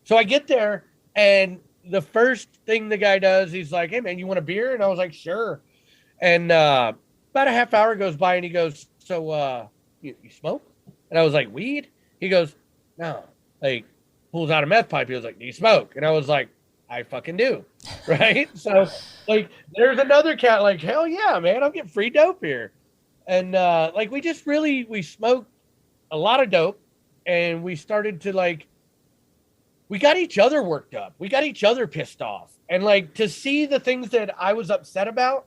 So I get there, and the first thing the guy does, he's like, "Hey man, you want a beer?" And I was like, "Sure." And about a half hour goes by, and he goes, "So you smoke?" And I was like, "Weed?" He goes, "No." Like, pulls out a meth pipe. He was like, "Do you smoke?" And I was like, "I fucking do." Right? So like, there's another cat like, "Hell yeah, man, I'm getting free dope here." And like, we smoked a lot of dope, and we started to like, we got each other worked up. We got each other pissed off. And like, to see the things that I was upset about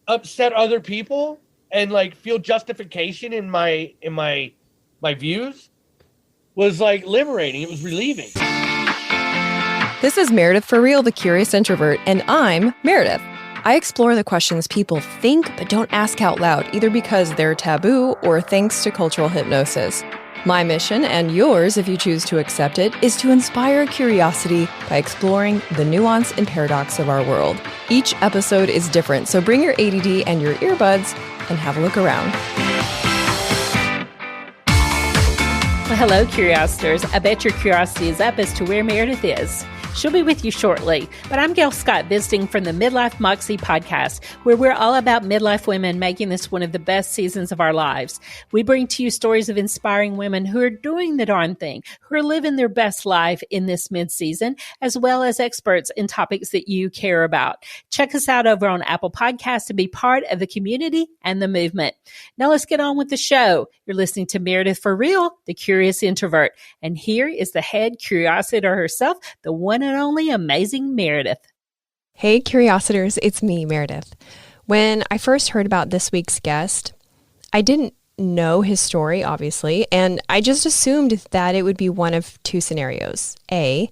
upset other people, and like feel justification in my views, was like liberating. It was relieving. This is Meredith for Real, the Curious Introvert, and I'm Meredith. I explore the questions people think but don't ask out loud, either because they're taboo or thanks to cultural hypnosis. My mission, and yours if you choose to accept it, is to inspire curiosity by exploring the nuance and paradox of our world. Each episode is different, so bring your ADD and your earbuds and have a look around. Well, hello, Curiositors. I bet your curiosity is up as to where Meredith is. She'll be with you shortly, but I'm Gail Scott, visiting from the Midlife Moxie podcast, where we're all about midlife women making this one of the best seasons of our lives. We bring to you stories of inspiring women who are doing the darn thing, who are living their best life in this mid-season, as well as experts in topics that you care about. Check us out over on Apple Podcasts to be part of the community and the movement. Now let's get on with the show. You're listening to Meredith for Real, the Curious Introvert. And here is the head curiositer herself, the one and only amazing Meredith. Hey, Curiositors, it's me, Meredith. When I first heard about this week's guest, I didn't know his story, obviously, and I just assumed that it would be one of two scenarios. A,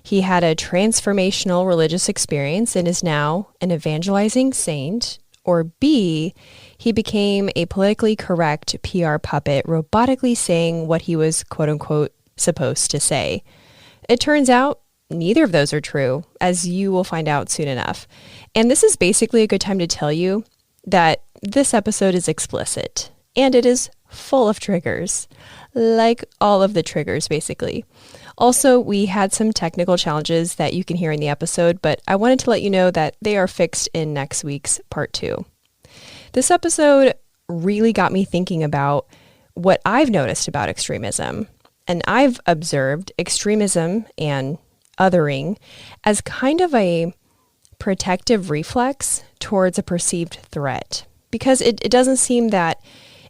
he had a transformational religious experience and is now an evangelizing saint. Or B, he became a politically correct PR puppet, robotically saying what he was, quote unquote, supposed to say. It turns out neither of those are true, as you will find out soon enough. And this is basically a good time to tell you that this episode is explicit, and it is full of triggers, like all of the triggers, basically. Also, we had some technical challenges that you can hear in the episode, but I wanted to let you know that they are fixed in next week's part 2. This episode really got me thinking about what I've noticed about extremism. And I've observed extremism and othering as kind of a protective reflex towards a perceived threat, because it doesn't seem that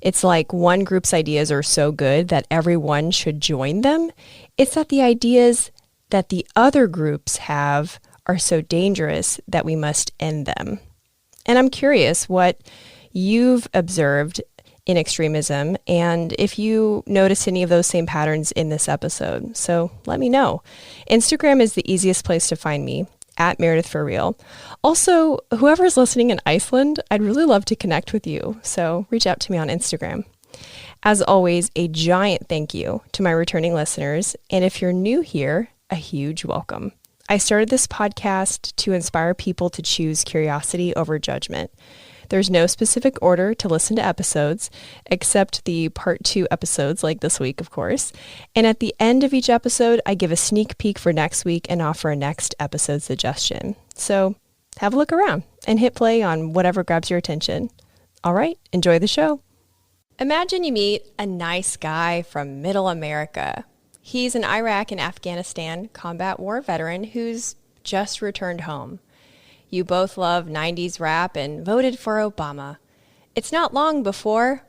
it's like one group's ideas are so good that everyone should join them. It's that the ideas that the other groups have are so dangerous that we must end them. And I'm curious what you've observed in extremism, and if you notice any of those same patterns in this episode. So let me know. Instagram is the easiest place to find me, at Meredith for Real. Also, whoever's listening in Iceland, I'd really love to connect with you, so reach out to me on Instagram. As always, a giant thank you to my returning listeners, and if you're new here, a huge welcome. I started this podcast to inspire people to choose curiosity over judgment. There's no specific order to listen to episodes, except the part 2 episodes like this week, of course. And at the end of each episode, I give a sneak peek for next week and offer a next episode suggestion. So have a look around and hit play on whatever grabs your attention. All right, enjoy the show. Imagine you meet a nice guy from Middle America. He's an Iraq and Afghanistan combat war veteran who's just returned home. You both love 90s rap and voted for Obama. It's not long before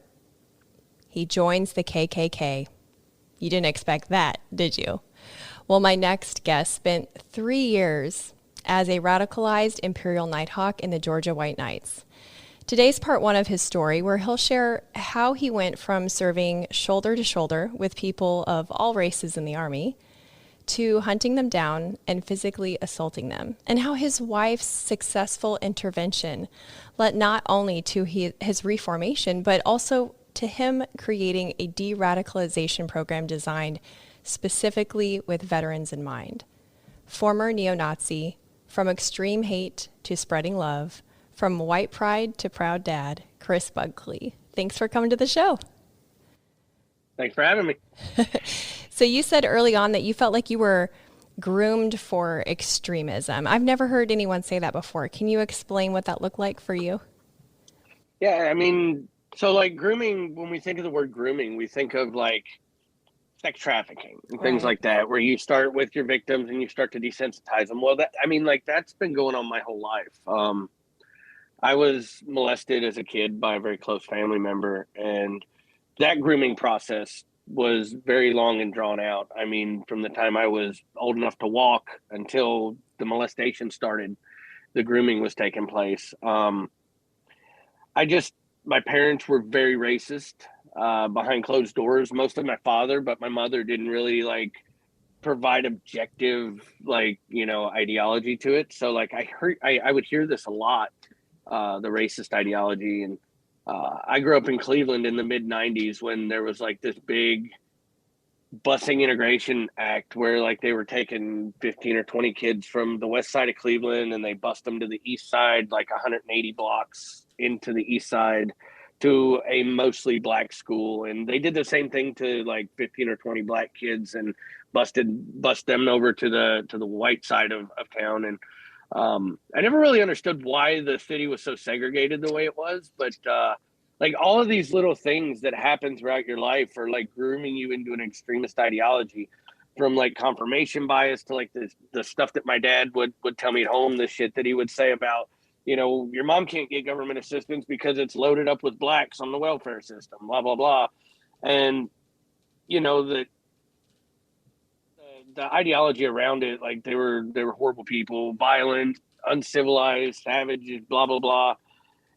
he joins the KKK. You didn't expect that, did you? Well, my next guest spent 3 years as a radicalized Imperial Nighthawk in the Georgia White Knights. Today's part 1 of his story, where he'll share how he went from serving shoulder to shoulder with people of all races in the Army to hunting them down and physically assaulting them, and how his wife's successful intervention led not only to his reformation, but also to him creating a de-radicalization program designed specifically with veterans in mind. Former neo-Nazi, from extreme hate to spreading love, from white pride to proud dad, Chris Buckley. Thanks for coming to the show. Thanks for having me. So you said early on that you felt like you were groomed for extremism. I've never heard anyone say that before. Can you explain what that looked like for you? Yeah, I mean, so like grooming, when we think of the word grooming, we think of like sex trafficking and things Right. like that, where you start with your victims and you start to desensitize them. Well, that, I mean, like that's been going on my whole life. I was molested as a kid by a very close family member, and that grooming process was very long and drawn out. I mean, from the time I was old enough to walk until the molestation started, the grooming was taking place. I just, my parents were very racist behind closed doors, most of my father, but my mother didn't really like provide objective, like, you know, ideology to it. So like I would hear this a lot, the racist ideology. And I grew up in Cleveland in the mid 90s when there was like this big busing integration act where like they were taking 15 or 20 kids from the west side of Cleveland and they bust them to the east side, like 180 blocks into the east side to a mostly black school. And they did the same thing to like 15 or 20 black kids and bust them over to the white side of town. And I never really understood why the city was so segregated the way it was, but like all of these little things that happen throughout your life are like grooming you into an extremist ideology, from like confirmation bias to like the stuff that my dad would tell me at home, the shit that he would say about, you know, your mom can't get government assistance because it's loaded up with blacks on the welfare system, blah, blah, blah. And, you know, the ideology around it, like they were horrible people, violent, uncivilized, savages, blah, blah, blah.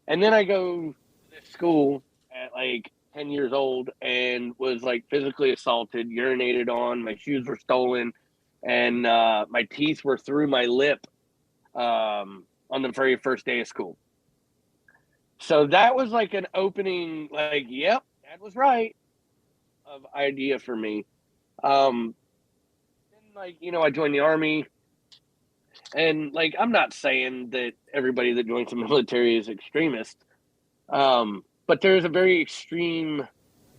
And then I go to school at like 10 years old and was like physically assaulted, urinated on, my shoes were stolen, and my teeth were through my lip on the very first day of school. So that was like an opening, like, yep, Dad was right, of idea for me. Then like, you know, I joined the Army, and like I'm not saying that everybody that joins the military is extremist. But there's a very extreme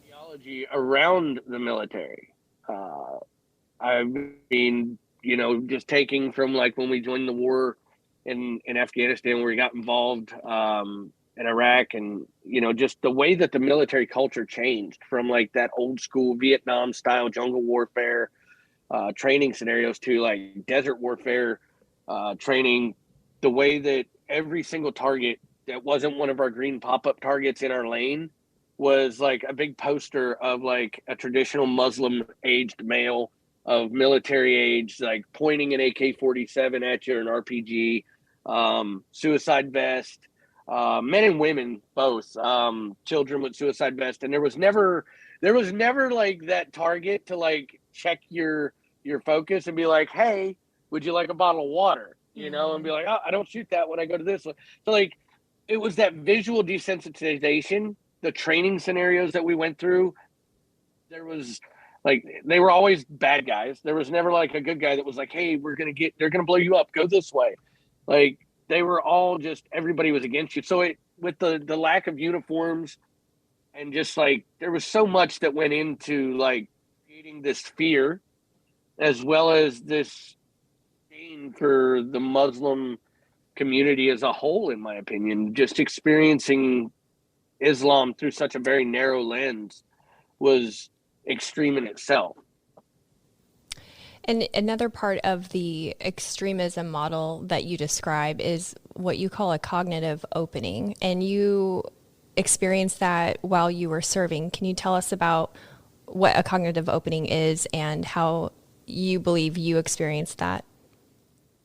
ideology around the military. I mean, you know, just taking from like when we joined the war in Afghanistan, where we got involved in Iraq, and you know, just the way that the military culture changed from like that old school Vietnam style jungle warfare training scenarios to like desert warfare training. The way that every single target that wasn't one of our green pop-up targets in our lane was like a big poster of like a traditional Muslim aged male of military age, like pointing an AK-47 at you or an RPG, suicide vest, men and women both, children with suicide vest. And there was never like that target to like check your focus and be like, hey, would you like a bottle of water? You know, and be like, oh, I don't shoot that when I go to this one. So like, it was that visual desensitization, the training scenarios that we went through. There was like, they were always bad guys. There was never like a good guy that was like, hey, they're going to blow you up. Go this way. Like they were all just, everybody was against you. So with the lack of uniforms and just like, there was so much that went into like creating this fear, as well as this disdain for the Muslim community as a whole, in my opinion. Just experiencing Islam through such a very narrow lens was extreme in itself. And another part of the extremism model that you describe is what you call a cognitive opening. And you experienced that while you were serving. Can you tell us about what a cognitive opening is and how you believe you experienced that?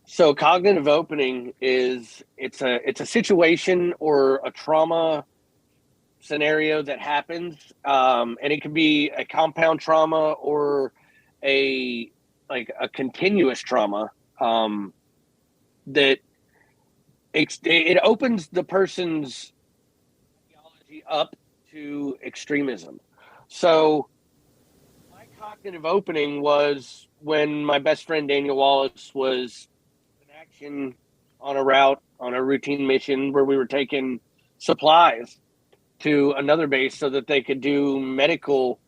So cognitive opening is it's a situation or a trauma scenario that happens, and it can be a compound trauma or a continuous trauma, that it opens the person's ideology up to extremism. So my cognitive opening was when my best friend Daniel Wallace was action on a route on a routine mission where we were taking supplies to another base so that they could do medical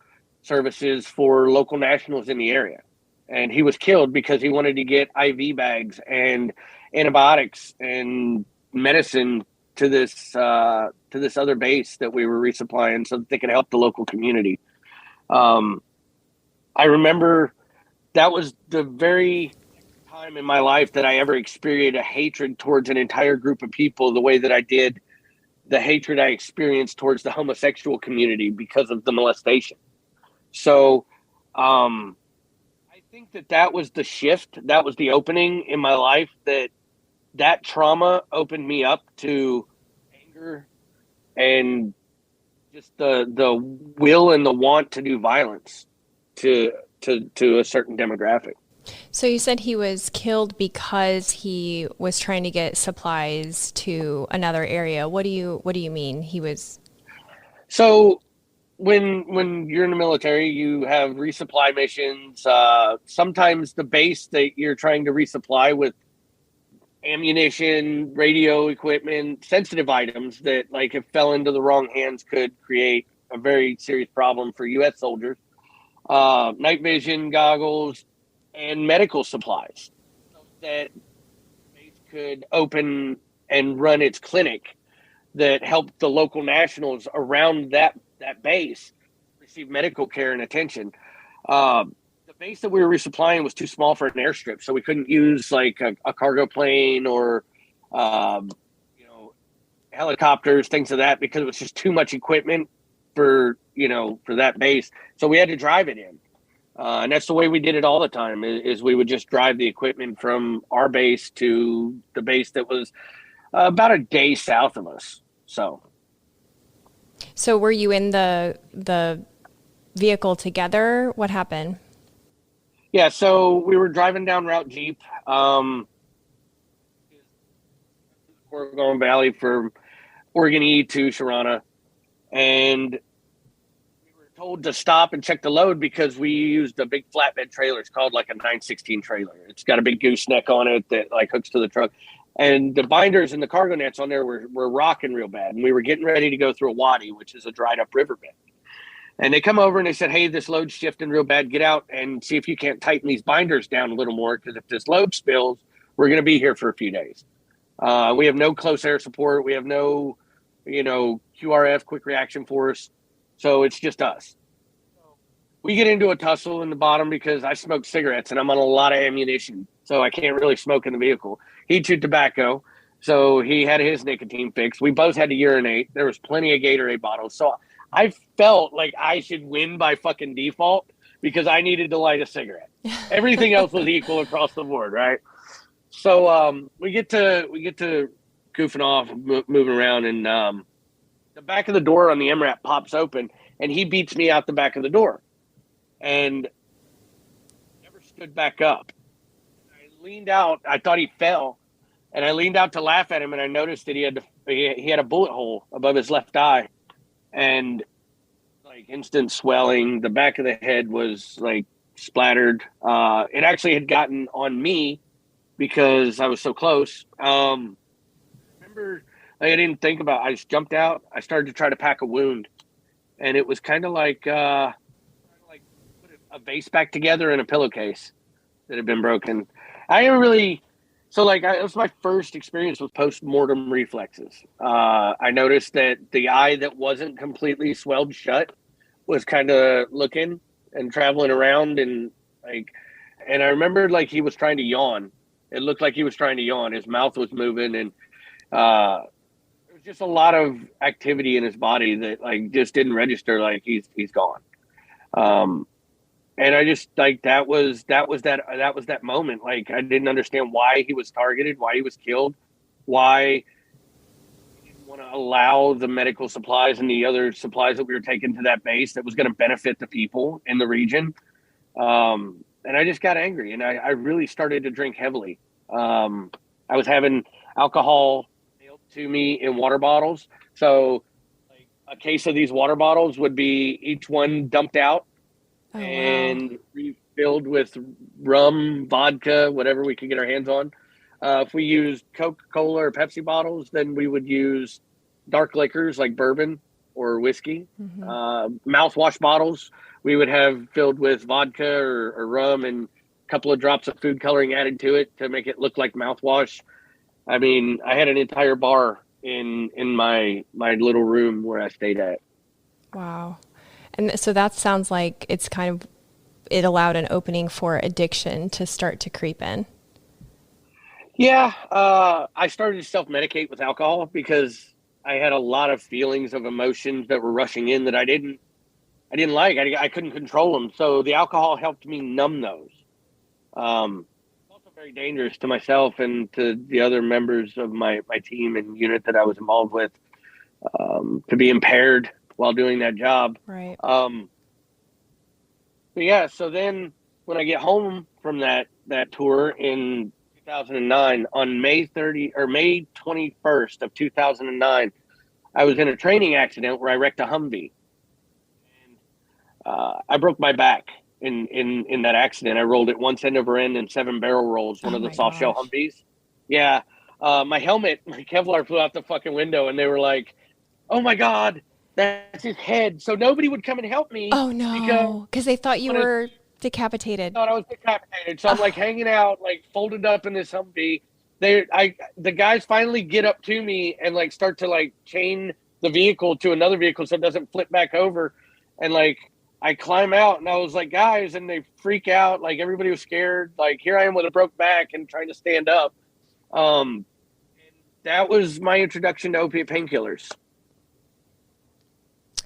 services for local nationals in the area. And he was killed because he wanted to get IV bags and antibiotics and medicine to this other base that we were resupplying so that they could help the local community. I remember that was the very time in my life that I ever experienced a hatred towards an entire group of people the way that I did the hatred I experienced towards the homosexual community because of the molestation. So I think that was the shift. That was the opening in my life, that trauma opened me up to anger and just the will and the want to do violence to a certain demographic. So you said he was killed because he was trying to get supplies to another area. What do you mean he was? So when you're in the military, you have resupply missions. Sometimes the base that you're trying to resupply with ammunition, radio equipment, sensitive items that, like, if fell into the wrong hands, could create a very serious problem for U.S. soldiers. Night vision goggles and medical supplies so that base could open and run its clinic that helped the local nationals around that base receive medical care and attention. The base that we were resupplying was too small for an airstrip, so we couldn't use like a cargo plane or helicopters, things of that, because it was just too much equipment for that base. So we had to drive it in. And that's the way we did it all the time, is we would just drive the equipment from our base to the base that was about a day south of us. So were you in the vehicle together? What happened? Yeah, so we were driving down Route Jeep, Oregon Valley from Oregon E to Sharana, and told to stop and check the load because we used a big flatbed trailer. It's called like a 916 trailer. It's got a big gooseneck on it that like hooks to the truck. And the binders and the cargo nets on there were rocking real bad. And we were getting ready to go through a wadi, which is a dried up riverbed. And they come over and they said, hey, this load's shifting real bad. Get out and see if you can't tighten these binders down a little more, because if this load spills, we're going to be here for a few days. We have no close air support. We have no, QRF, quick reaction force. So it's just us. We get into a tussle in the bottom because I smoke cigarettes and I'm on a lot of ammunition. So I can't really smoke in the vehicle. He chewed tobacco. So he had his nicotine fix. We both had to urinate. There was plenty of Gatorade bottles. So I felt like I should win by fucking default because I needed to light a cigarette. Everything else was equal across the board, right? So we get to goofing off, moving around, and the back of the door on the MRAP pops open, and he beats me out the back of the door, and never stood back up. I leaned out. I thought he fell, and I leaned out to laugh at him, and I noticed that he had a bullet hole above his left eye, and like instant swelling. The back of the head was like splattered. It actually had gotten on me because I was so close. Remember. I didn't think about it. I just jumped out. I started to try to pack a wound. And it was kind of like put a vase back together in a pillowcase that had been broken. It was my first experience with post-mortem reflexes. I noticed that the eye that wasn't completely swelled shut was kind of looking and traveling around. And I remember like he was trying to yawn. It looked like he was trying to yawn. His mouth was moving, and just a lot of activity in his body that like just didn't register. Like he's gone. And I just like, that was that moment. Like I didn't understand why he was targeted, why he was killed, why he didn't want to allow the medical supplies and the other supplies that we were taking to that base that was going to benefit the people in the region. And I just got angry, and I really started to drink heavily. I was having alcohol to me in water bottles. So like a case of these water bottles would be each one dumped out and refilled with rum, vodka, whatever we could get our hands on. If we used Coca-Cola or Pepsi bottles, then we would use dark liquors like bourbon or whiskey. Mm-hmm. Mouthwash bottles we would have filled with vodka or rum and a couple of drops of food coloring added to it to make it look like mouthwash. I mean, I had an entire bar in my little room where I stayed at. Wow. And so that sounds like it's kind of, it allowed an opening for addiction to start to creep in. Yeah. I started to self-medicate with alcohol because I had a lot of feelings of emotions that were rushing in that I didn't like. I couldn't control them. So the alcohol helped me numb those. It's also very dangerous to myself and to the other members of my team and unit that I was involved with, to be impaired while doing that job. Right. But yeah, so then when I get home from that tour in 2009, on May 21st of 2009, I was in a training accident where I wrecked a Humvee. And I broke my back in that accident. I rolled it once end over end in 7 barrel rolls, one of the soft shell Humvees. Yeah. My helmet, my Kevlar flew out the fucking window, and they were like, "Oh my God, that's his head." So nobody would come and help me. Oh no, because they thought you were decapitated. Thought I was decapitated. So I'm like hanging out, like folded up in this Humvee. The guys finally get up to me and like start to like chain the vehicle to another vehicle so it doesn't flip back over. And like I climb out and I was like, "Guys," and they freak out. Like everybody was scared. Like here I am with a broke back and trying to stand up. And that was my introduction to opiate painkillers.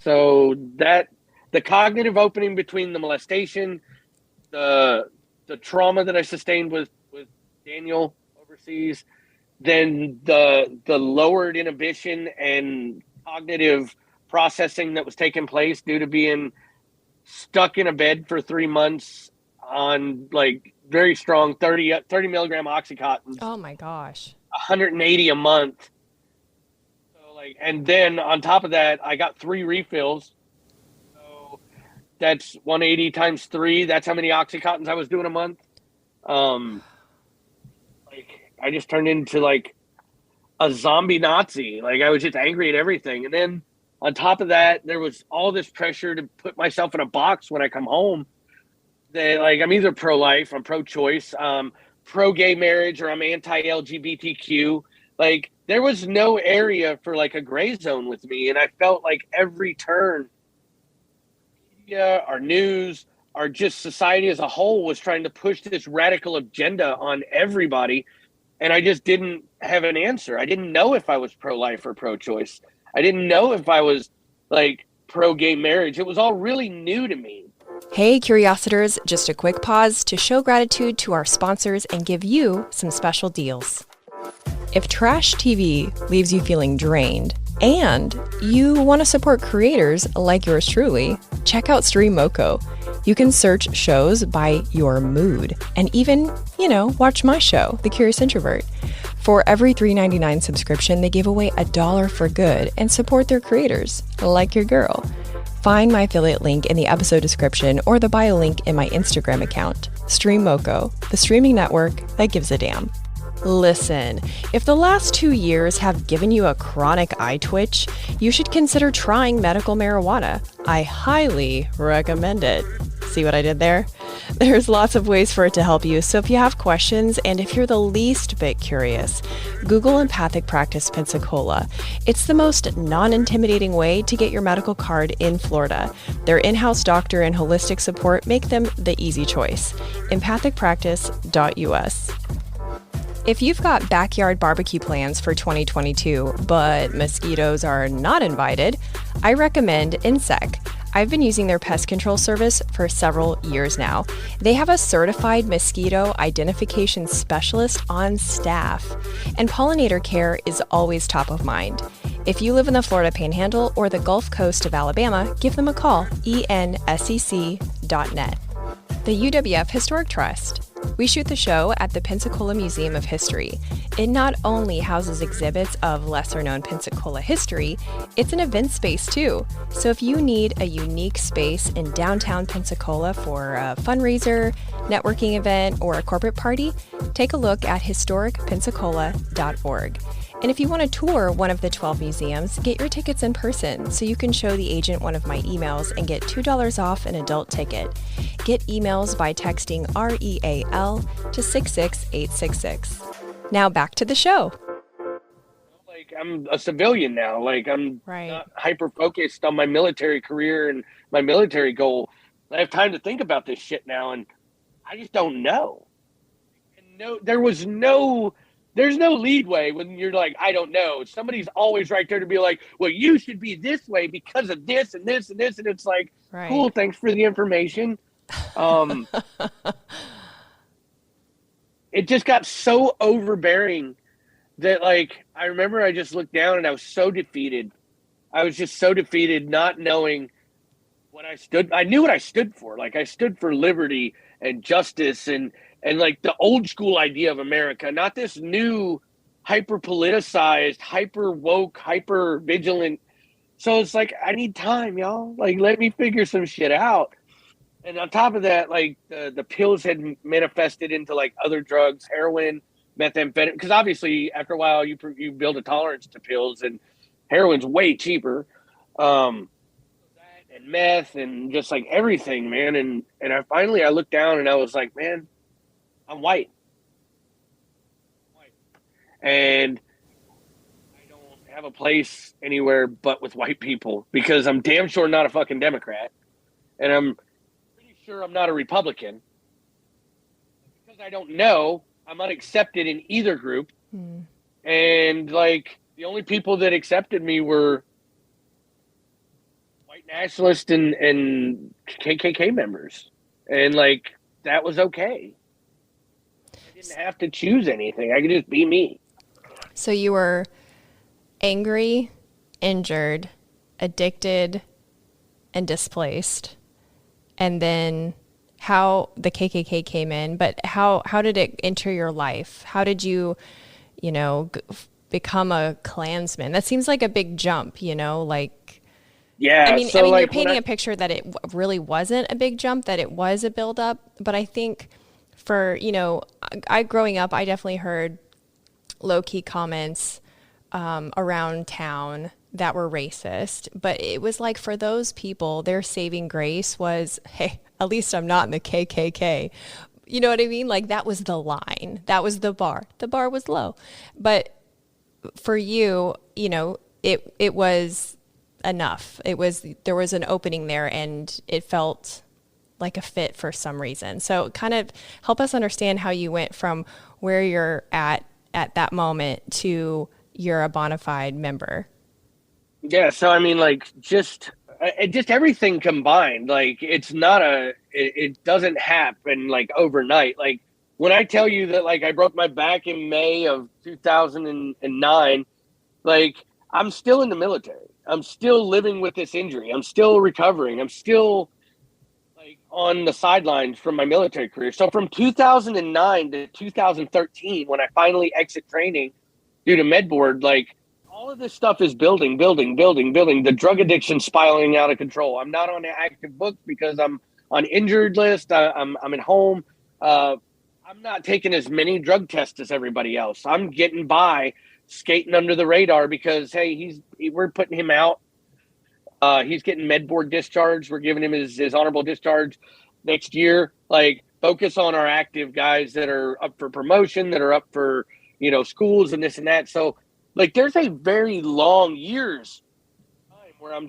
So that the cognitive opening between the molestation, the trauma that I sustained with Daniel overseas, then the lowered inhibition and cognitive processing that was taking place due to being stuck in a bed for 3 months on like very strong 30 milligram Oxycontin. Oh my gosh. 180 a month. So like, and then on top of that, I got 3 refills. So that's 180 times 3. That's how many Oxycontins I was doing a month. Like I just turned into like a zombie Nazi. Like I was just angry at everything. And then on top of that, there was all this pressure to put myself in a box when I come home. That like I'm either pro-life, I'm pro-choice, pro-gay marriage, or I'm anti-LGBTQ. Like there was no area for like a gray zone with me, and I felt like every turn, media, our news, our just society as a whole was trying to push this radical agenda on everybody, and I just didn't have an answer. I didn't know if I was pro-life or pro-choice. I didn't know if I was like pro-gay marriage. It was all really new to me. Hey, Curiositors, just a quick pause to show gratitude to our sponsors and give you some special deals. If trash TV leaves you feeling drained and you want to support creators like yours truly, check out Stream Moco. You can search shows by your mood and even, watch my show, The Curious Introvert. For every $3.99 subscription, they give away $1 for good and support their creators, like your girl. Find my affiliate link in the episode description or the bio link in my Instagram account. Stream Moco, the streaming network that gives a damn. Listen, if the last 2 years have given you a chronic eye twitch, you should consider trying medical marijuana. I highly recommend it. See what I did there? There's lots of ways for it to help you, so if you have questions and if you're the least bit curious, Google Empathic Practice Pensacola. It's the most non-intimidating way to get your medical card in Florida. Their in-house doctor and holistic support make them the easy choice. empathicpractice.us. If you've got backyard barbecue plans for 2022, but mosquitoes are not invited, I recommend Insect. I've been using their pest control service for several years now. They have a certified mosquito identification specialist on staff, and pollinator care is always top of mind. If you live in the Florida Panhandle or the Gulf Coast of Alabama, give them a call, ensec.net. The UWF Historic Trust. We shoot the show at the Pensacola Museum of History. It not only houses exhibits of lesser-known Pensacola history, it's an event space too. So if you need a unique space in downtown Pensacola for a fundraiser, networking event, or a corporate party, take a look at historicpensacola.org. And if you want to tour one of the 12 museums, get your tickets in person so you can show the agent one of my emails and get $2 off an adult ticket. Get emails by texting REAL to 66866. Now back to the show. Like, I'm a civilian now. Like, I'm Right. not hyper-focused on my military career and my military goal. I have time to think about this shit now, and I just don't know. And there's no leadway when you're like, I don't know. Somebody's always right there to be like, well, you should be this way because of this and this and this. And it's like, Right. Cool, thanks for the information. It just got so overbearing that, like, I remember I just looked down and I was so defeated. I was just so defeated, not knowing what I stood. I knew what I stood for. Like, I stood for liberty and justice and like the old school idea of America, not this new hyper politicized, hyper woke, hyper vigilant. So it's like, I need time, y'all. Like, let me figure some shit out. And on top of that, like, the pills had manifested into like other drugs, heroin, methamphetamine. Because obviously, after a while, you build a tolerance to pills, and heroin's way cheaper. And meth and just like everything, man. And I looked down and I was like, man, I'm white. And I don't have a place anywhere but with white people, because I'm damn sure not a fucking Democrat. And I'm pretty sure I'm not a Republican. Because I don't know, I'm unaccepted in either group. And like, the only people that accepted me were white nationalists and KKK members. And like, that was okay. I didn't have to choose anything. I could just be me. So you were angry, injured, addicted, and displaced. And then how the KKK came in, but how did it enter your life? How did you become a Klansman? That seems like a big jump, like. Yeah. I mean, so you're like, painting a picture that it really wasn't a big jump, that it was a buildup. But I think for, I growing up, I definitely heard low-key comments around town that were racist. But it was like, for those people, their saving grace was, hey, at least I'm not in the KKK. You know what I mean? Like, that was the line. That was the bar. The bar was low. But for you, it was enough. There was an opening there, and it felt like a fit for some reason. So kind of help us understand how you went from where you're at that moment to you're a bona fide member. Yeah. So, I mean, like, just everything combined, like, it doesn't happen like overnight. Like, when I tell you that, like, I broke my back in May of 2009, like, I'm still in the military. I'm still living with this injury. I'm still recovering. I'm still like on the sidelines from my military career. So from 2009 to 2013, when I finally exit training due to med board, like, all of this stuff is building. The drug addiction spiraling out of control. I'm not on the active book because I'm on injured list. I'm at home. I'm not taking as many drug tests as everybody else. I'm getting by, skating under the radar because, hey, we're putting him out. He's getting med board discharge. We're giving him his honorable discharge next year. Like, focus on our active guys that are up for promotion, that are up for, schools and this and that. So, like, there's a very long years time where I'm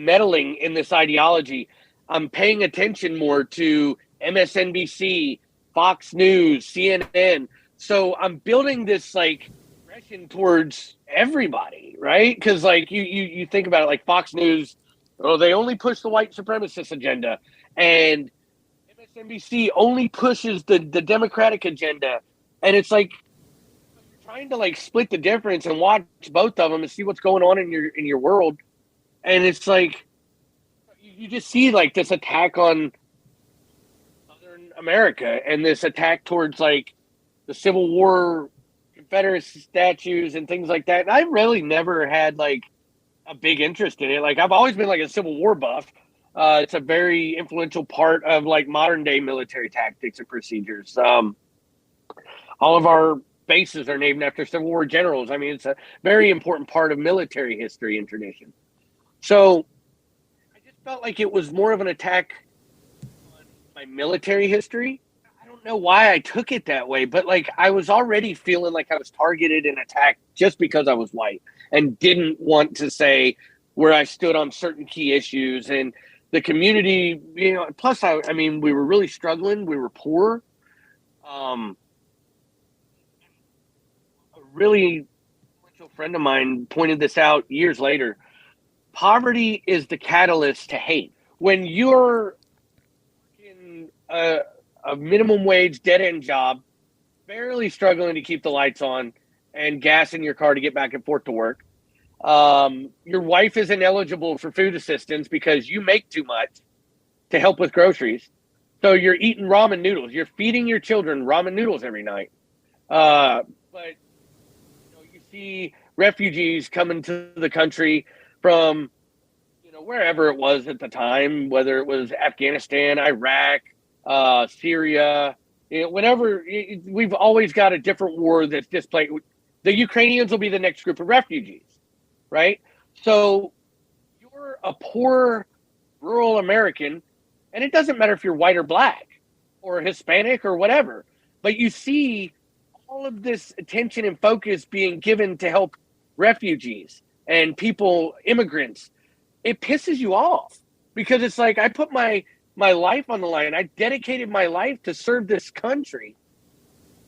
meddling in this ideology. I'm paying attention more to MSNBC, Fox News, CNN. So I'm building this, like, aggression towards everybody, right? Because, like, you think about it, like, Fox News, they only push the white supremacist agenda, and MSNBC only pushes the Democratic agenda, and it's like, you're trying to, like, split the difference and watch both of them and see what's going on in your world, and it's like, you just see, like, this attack on Southern America and this attack towards, like, the Civil War Confederacy statues and things like that. And I really never had, like, a big interest in it. Like, I've always been, like, a Civil War buff. It's a very influential part of, like, modern day military tactics and procedures. All of our bases are named after Civil War generals. I mean, it's a very important part of military history and tradition. So I just felt like it was more of an attack on my military history. I don't know why I took it that way, but like I was already feeling like I was targeted and attacked just because I was white and didn't want to say where I stood on certain key issues. And the community, you know, plus I mean, we were really struggling. We were poor. A really influential friend of mine pointed this out years later. Poverty is the catalyst to hate. When you're in a minimum wage dead end job, barely struggling to keep the lights on and gas in your car to get back and forth to work, your wife isn't eligible for food assistance because you make too much to help with groceries. So you're eating ramen noodles. You're feeding your children ramen noodles every night. But you see refugees coming to the country from, wherever it was at the time, whether it was Afghanistan, Iraq, Syria, whenever. We've always got a different war that's displaced. The Ukrainians will be the next group of refugees, right? So you're a poor rural American, and it doesn't matter if you're white or black or Hispanic or whatever, but you see all of this attention and focus being given to help refugees and people, immigrants. It pisses you off because it's like, I put my life on the line. I dedicated my life to serve this country,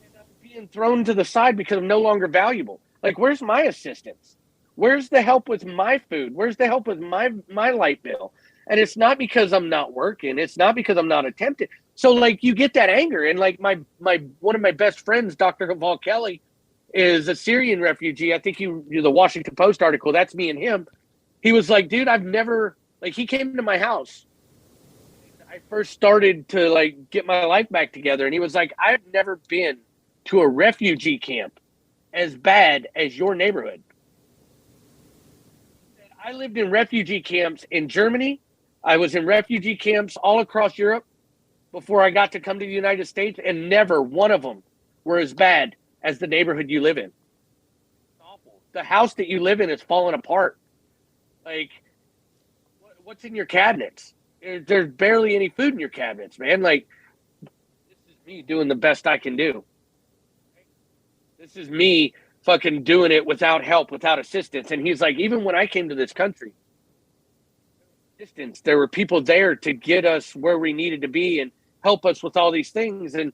and I'm being thrown to the side because I'm no longer valuable. Like, where's my assistance? Where's the help with my food? Where's the help with my light bill? And it's not because I'm not working. It's not because I'm not attempting. So like you get that anger. And like my one of my best friends, Dr. Haval Kelly, is a Syrian refugee. I think the Washington Post article, that's me and him. He was like, dude, he came to my house. I first started to like get my life back together. And he was like, I've never been to a refugee camp as bad as your neighborhood. I lived in refugee camps in Germany. I was in refugee camps all across Europe before I got to come to the United States, and never one of them were as bad as the neighborhood you live in. It's awful. The house that you live in is falling apart. Like, what's in your cabinets? There's barely any food in your cabinets, man. Like, this is me doing the best I can do. This is me fucking doing it without help, without assistance. And he's like, even when I came to this country, there were people there to get us where we needed to be and help us with all these things. And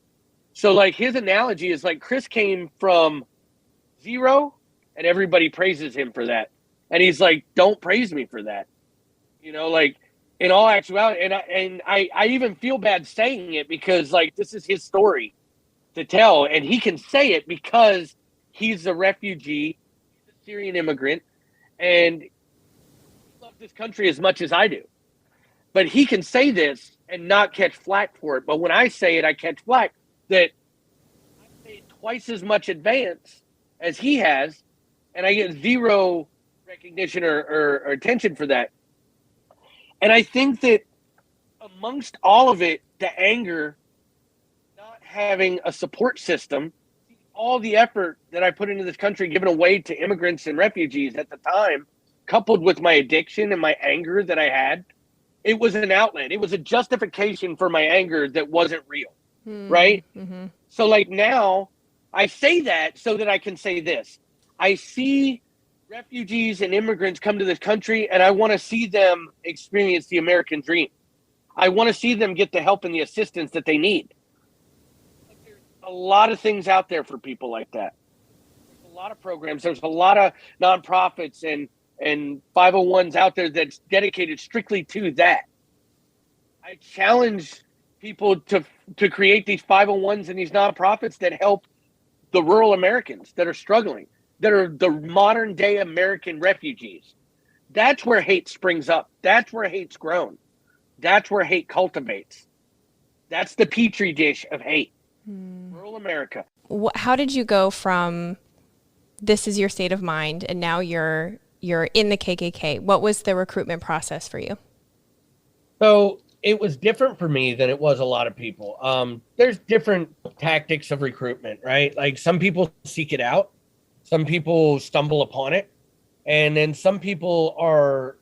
so like his analogy is like Chris came from zero and everybody praises him for that. And he's like, don't praise me for that. Like in all actuality. And I even feel bad saying it because like, this is his story to tell. And he can say it because he's a refugee, he's a Syrian immigrant, and he loves this country as much as I do. But he can say this and not catch flack for it. But when I say it, I catch flack that I say twice as much advance as he has, and I get zero recognition or attention for that. And I think that amongst all of it, the anger, not having a support system, all the effort that I put into this country given away to immigrants and refugees at the time, coupled with my addiction and my anger that I had, it was an outlet. It was a justification for my anger that wasn't real, right? Mm-hmm. So like now I say that so that I can say this. I see refugees and immigrants come to this country and I want to see them experience the American dream. I want to see them get the help and the assistance that they need. There's a lot of things out there for people like that. There's a lot of programs. There's a lot of nonprofits and 501s out there that's dedicated strictly to that. I challenge people to create these 501s and these nonprofits that help the rural Americans that are struggling, that are the modern day American refugees. That's where hate springs up. That's where hate's grown. That's where hate cultivates. That's the Petri dish of hate. Rural America. How did you go from this is your state of mind and now you're in the KKK? What was the recruitment process for you? So it was different for me than it was a lot of people. There's different tactics of recruitment, right? Like some people seek it out, some people stumble upon it, and then some people are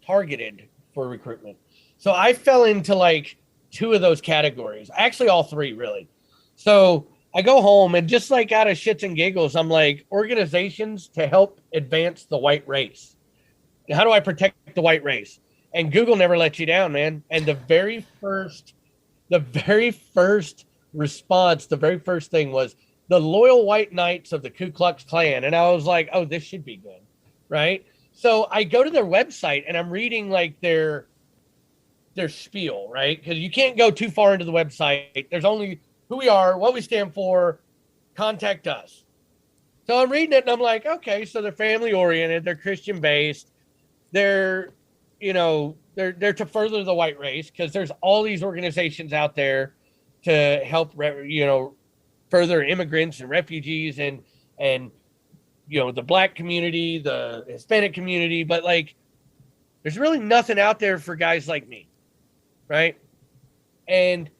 targeted for recruitment. So I fell into like two of those categories, actually all three really. So I go home and just like out of shits and giggles, I'm like, organizations to help advance the white race. How do I protect the white race? And Google never lets you down, man. And the very first response, the very first thing was the loyal white knights of the Ku Klux Klan. And I was like, oh, this should be good. Right. So I go to their website and I'm reading like their spiel, right? Because you can't go too far into the website. There's only who we are, what we stand for, contact us. So I'm reading it and I'm like, okay, so they're family oriented, they're Christian based, they're to further the white race because there's all these organizations out there to help, further immigrants and refugees and the Black community, the Hispanic community, but like, there's really nothing out there for guys like me, right? And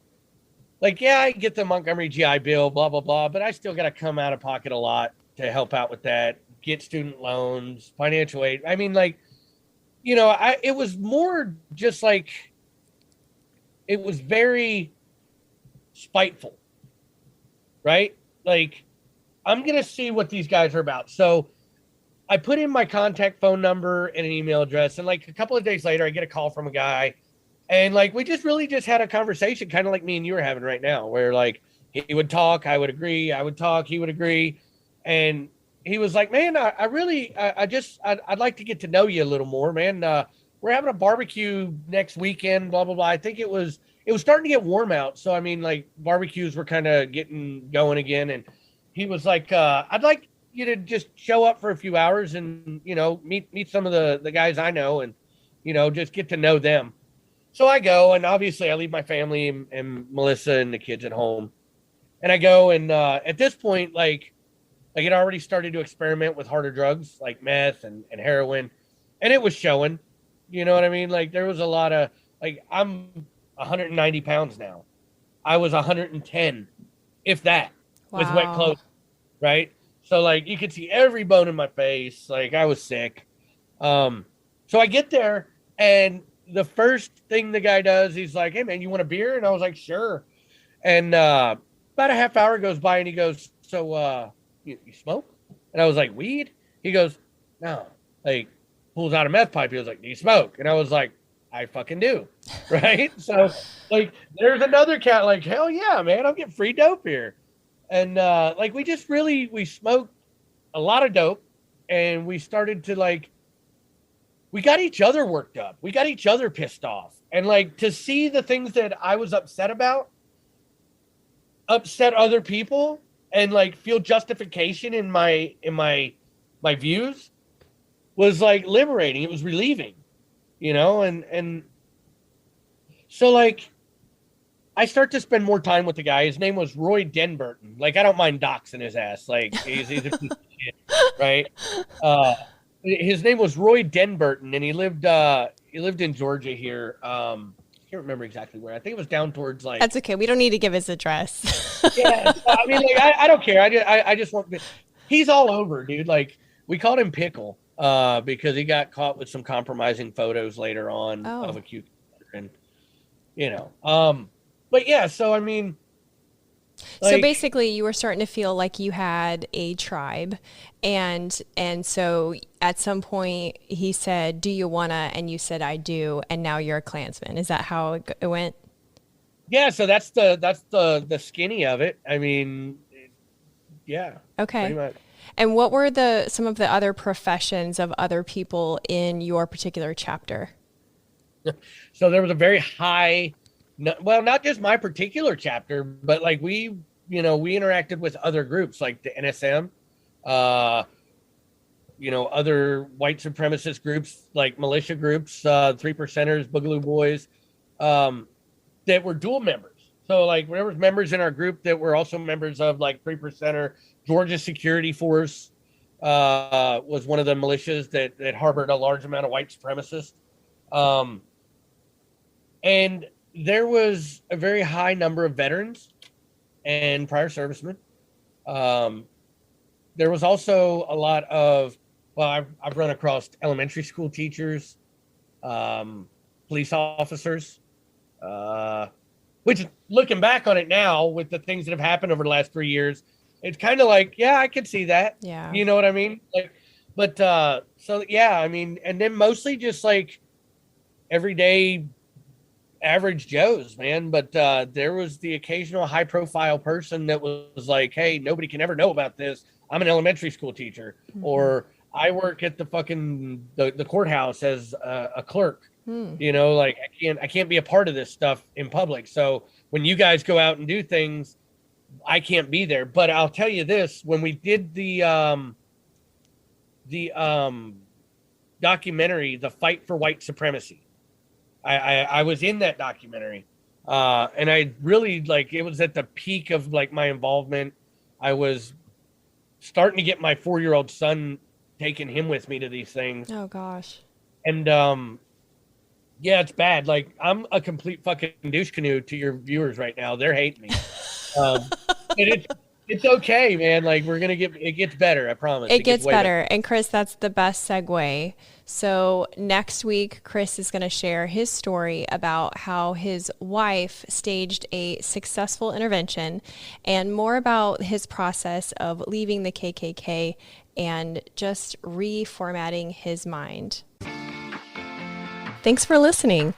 like, yeah, I get the Montgomery GI Bill, blah, blah, blah, but I still got to come out of pocket a lot to help out with that, get student loans, financial aid. I mean, like, it was more just like, it was very spiteful, right? Like, I'm going to see what these guys are about. So I put in my contact phone number and an email address. And like a couple of days later, I get a call from a guy. And like, we just had a conversation, kind of like me and you are having right now, where like he would talk, I would agree, I would talk, he would agree. And he was like, man, I'd like to get to know you a little more, man. We're having a barbecue next weekend, blah, blah, blah. I think it was starting to get warm out. So, I mean, like barbecues were kind of getting going again. And he was like, I'd like you to just show up for a few hours and, meet some of the guys I know and, just get to know them. So I go, and obviously I leave my family and Melissa and the kids at home. And I go, and at this point, like it already started to experiment with harder drugs like meth and heroin. And it was showing, you know what I mean? Like there was a lot of, like I'm 190 pounds now. I was 110, if that, with wet clothes, right? So like you could see every bone in my face. Like I was sick. So I get there, and the first thing the guy does, he's like, hey man, you want a beer? And I was like, sure. And about a half hour goes by and he goes, so you smoke? And I was like, weed? He goes, no. Like pulls out a meth pipe. He was like, do you smoke? And I was like, I fucking do. Right. So like there's another cat like, hell yeah, man, I'm getting free dope here. And like we smoked a lot of dope, and we started to like, we got each other worked up. We got each other pissed off. And like to see the things that I was upset about upset other people and like feel justification in my views was like liberating. It was relieving, and so like I start to spend more time with the guy. His name was Roy Denburton. Like I don't mind doxing his ass. Like he's a piece of shit, right? His name was Roy Denburton, and he lived in Georgia here. I can't remember exactly where. I think it was down towards like. That's okay. We don't need to give his address. Yeah, I mean, like I don't care. I just want. He's all over, dude. Like we called him Pickle because he got caught with some compromising photos later on of a cucumber, and but yeah. So I mean. Like, so basically you were starting to feel like you had a tribe, and so at some point he said, do you wanna? And you said, I do. And now you're a Klansman. Is that how it went? Yeah. So that's the skinny of it. I mean, yeah. Okay. Pretty much. And what were some of the other professions of other people in your particular chapter? So there was a very high, well, not just my particular chapter, but like we interacted with other groups like the NSM, other white supremacist groups like militia groups, 3%ers, Boogaloo Boys, that were dual members. So like there was members in our group that were also members of like 3%er. Georgia Security Force was one of the militias that harbored a large amount of white supremacists. And there was a very high number of veterans and prior servicemen. There was also a lot of, well, I've run across elementary school teachers, police officers, which, looking back on it now with the things that have happened over the last 3 years, it's kind of like, yeah, I could see that. Yeah. You know what I mean? Like, but so yeah, I mean, and then mostly just like everyday average Joes, man. But there was the occasional high profile person that was like, hey, nobody can ever know about this. I'm an elementary school teacher, or I work at the fucking the courthouse as a clerk. You know, like I can't be a part of this stuff in public. So when you guys go out and do things, I can't be there. But I'll tell you this: when we did the documentary, The Fight for White Supremacy, I was in that documentary, and I really, like, it was at the peak of like my involvement. I was starting to get my 4-year-old son, taking him with me to these things. Oh gosh. And yeah, it's bad. Like, I'm a complete fucking douche canoe to your viewers right now. They're hating me. It's okay, man. Like, it gets better. I promise. It gets better. And Chris, that's the best segue. So next week, Chris is going to share his story about how his wife staged a successful intervention, and more about his process of leaving the KKK and just reformatting his mind. Thanks for listening.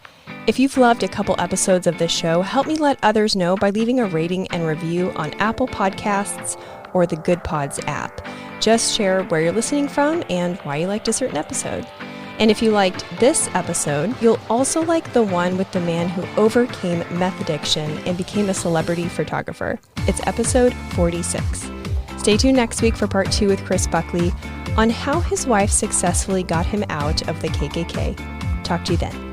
If you've loved a couple episodes of this show, help me let others know by leaving a rating and review on Apple Podcasts or the Good Pods app. Just share where you're listening from and why you liked a certain episode. And if you liked this episode, you'll also like the one with the man who overcame meth addiction and became a celebrity photographer. It's episode 46. Stay tuned next week for part 2 with Chris Buckley on how his wife successfully got him out of the KKK. Talk to you then.